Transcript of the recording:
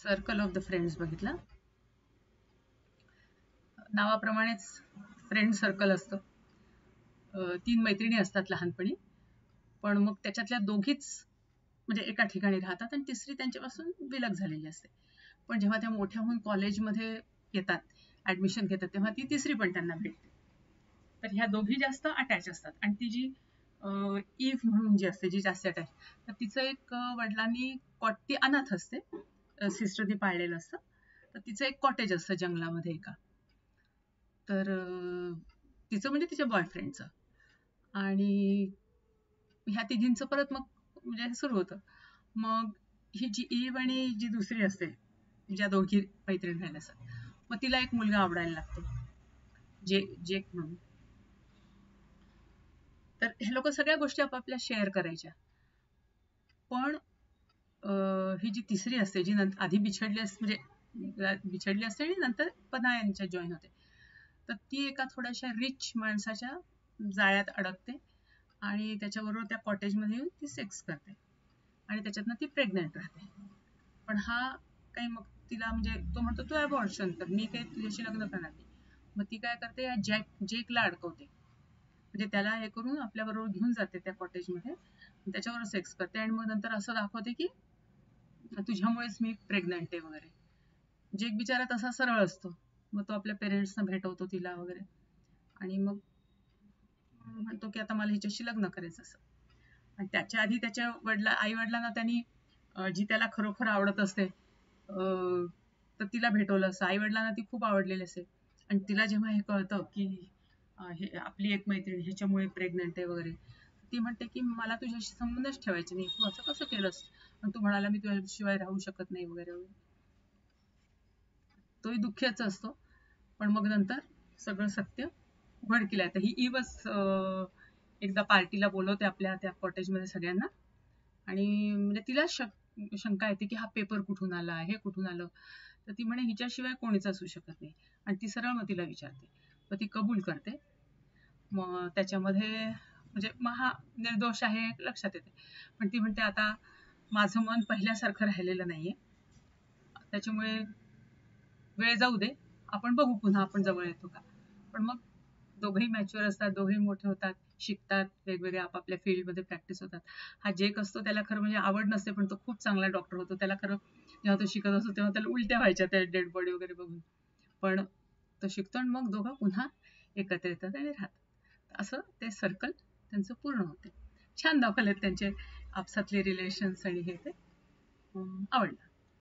Circle of the friends बघितला. नावाप्रमाणेच friend circle असतं. 3 मैत्रिणी असतात लहानपणी, पण मग त्याच्यातल्या दोघीच म्हणजे एका ठिकाणी राहतात आणि तिसरी त्यांच्यापासून विलग झालेली असते. पण जेव्हा त्या मोठ्या होऊन कॉलेजमध्ये येतात, ऍडमिशन घेतात, तेव्हा ती तिसरी पण त्यांना भेटते. तर ह्या दोघी जास्त अटॅच असतात आणि ती जी ईव्ह म्हणून जी असते, जी जास्त अटॅच, तर तिचं एक वडिलांनी ती अनाथ असते, सिस्टरनी पाळलेलं असतं. तर तिचं एक कॉटेज असतं जंगलामध्ये एका. तर तिचं म्हणजे तिच्या बॉयफ्रेंडचं. आणि ह्या तिघींचं परत मग म्हणजे हे सुरू होतं. मग ही जी ईव आणि जी दुसरी असते, ज्या दोघी मैत्रीण राहिल्या असतात, मग तिला एक मुलगा आवडायला लागतो, जेक म्हणून. तर हे लोक सगळ्या गोष्टी आपापल्या शेअर करायच्या. पण ही जी तिसरी असते, जी आधी बिछडली असते, म्हणजे बिछडली असते आणि नंतर पुन्हा यांच्यात जॉईन होते, तर ती एका थोड्याशा रिच माणसाच्या जाळ्यात अडकते आणि त्याच्याबरोबर त्या कॉटेजमध्ये येऊन ती सेक्स करते आणि त्याच्यातनं ती प्रेग्नंट राहते. पण हा काही मग तिला म्हणजे तो म्हणतो तू अबॉर्शन कर, मी काही तुझ्याशी लग्न करणार नाही. मग ती काय करते, या जेकला अडकवते, म्हणजे त्याला हे करून आपल्याबरोबर घेऊन जाते त्या कॉटेजमध्ये, त्याच्यावर सेक्स करते आणि मग नंतर असं दाखवते की तुझ्यामुळेच मी प्रेग्नंट आहे वगैरे. जेक बिचारा तसा सरळ असतो, मग तो आपल्या पेरेंट्सना भेटवतो तिला वगैरे आणि मग म्हणतो की आता मला हिच्याशी लग्न करायचं असं. आणि त्याच्या आधी त्याच्या आई वडिलांना त्यांनी जी त्याला खरोखर आवडत असते तर तिला भेटवलं असतं. आई वडिलांना ती खूप आवडलेली असते आणि तिला जेव्हा हे कळतं की हे आपली एक मैत्रीण ह्याच्यामुळे प्रेग्नंट आहे वगैरे, ती म्हणते की मला तुझ्याशी संबंधच ठेवायचे नाही, तू असं कसं केलंस, आणि तू म्हणाला मी तुझ्याशिवाय राहू शकत नाही वगैरे वगैरे. तोही दुःख्याचा असतो. पण मग नंतर सगळं सत्य उघडकीला येतं. ही इवच एकदा पार्टीला बोलवते आपल्या त्या कॉटेजमध्ये सगळ्यांना आणि म्हणजे तिला शंका येते की हा पेपर कुठून आला, हे कुठून आलं. तर ती म्हणे हिच्याशिवाय कोणीच असू शकत नाही आणि ती सरळ मग तिला विचारते, मग ती कबूल करते. मग त्याच्यामध्ये म्हणजे मग हा निर्दोष आहे लक्षात येते. पण ती म्हणते आता माझं मन पहिल्यासारखं राहिलेलं नाहीये, त्याच्यामुळे वेळ जाऊ दे, आपण बघू पुन्हा आपण जवळ येतो का. पण मग दोघेही मॅच्युअर असतात, दोघेही मोठे होतात, शिकतात, वेगवेगळ्या आपापल्या फील्डमध्ये प्रॅक्टिस होतात. हा जेक असतो त्याला खरं म्हणजे आवड नसते, पण तो खूप चांगला डॉक्टर होतो. त्याला खरं जेव्हा तो शिकत असतो तेव्हा त्याला उलट्या व्हायच्या त्या डेड बॉडी वगैरे बघून, पण तो शिकतो आणि मग दोघं पुन्हा एकत्र येतात आणि राहतात. असं ते सर्कल त्यांचं पूर्ण होते. छान दाखवलेत त्यांचे आपसातले रिलेशन्स आणि हे ते आवडलं.